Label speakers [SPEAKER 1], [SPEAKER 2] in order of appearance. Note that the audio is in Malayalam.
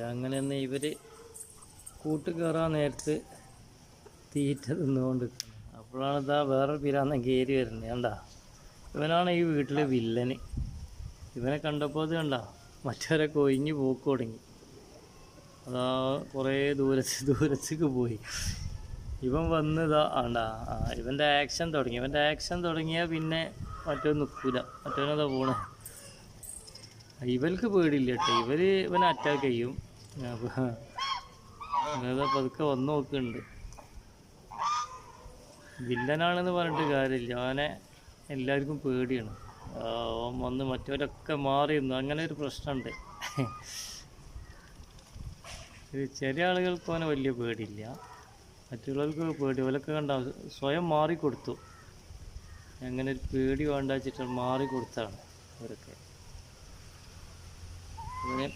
[SPEAKER 1] അങ്ങനെ തന്നെ ഇവർ കൂട്ട് കയറാൻ നേരത്ത് തീറ്റ തിന്നുകൊണ്ട് അപ്പോഴാണ് ഇതാ വേറൊരു പിരാന്തൻ കയറി വരുന്നത്. കണ്ട, ഇവനാണ് ഈ വീട്ടിലെ വില്ലന്. ഇവനെ കണ്ടപ്പോൾ അത് കണ്ട മറ്റവരെ കൊഴിഞ്ഞ് പോക്ക് തുടങ്ങി. അതാ കുറേ ദൂരത്തേക്ക് പോയി. ഇവൻ വന്നതാ ആണ്ട ഇവൻ്റെ ആക്ഷൻ തുടങ്ങിയാൽ പിന്നെ മറ്റവൻ നിൽക്കില്ല. മറ്റവനതാ പോണേ. ഇവർക്ക് പേടിയില്ല കേട്ടോ. ഇവനെ അറ്റാക്ക് ചെയ്യും. അതാ പതുക്കെ വന്ന് നോക്കുന്നുണ്ട്. വില്ലനാണെന്ന് പറഞ്ഞിട്ട് കാര്യമില്ല, അവനെ എല്ലാവർക്കും പേടിയാണ്. അവൻ വന്ന് മറ്റവരൊക്കെ മാറിയിരുന്നു. അങ്ങനെ ഒരു പ്രശ്നമുണ്ട്. ചെറിയ ആളുകൾക്ക് അവനെ വലിയ പേടിയില്ല, മറ്റുള്ളവർക്ക് പേടി. അവരൊക്കെ കണ്ട സ്വയം മാറിക്കൊടുത്തു. അങ്ങനെ ഒരു പേടി വേണ്ട വെച്ചിട്ട് മാറിക്കൊടുത്താണ് അവരൊക്കെ.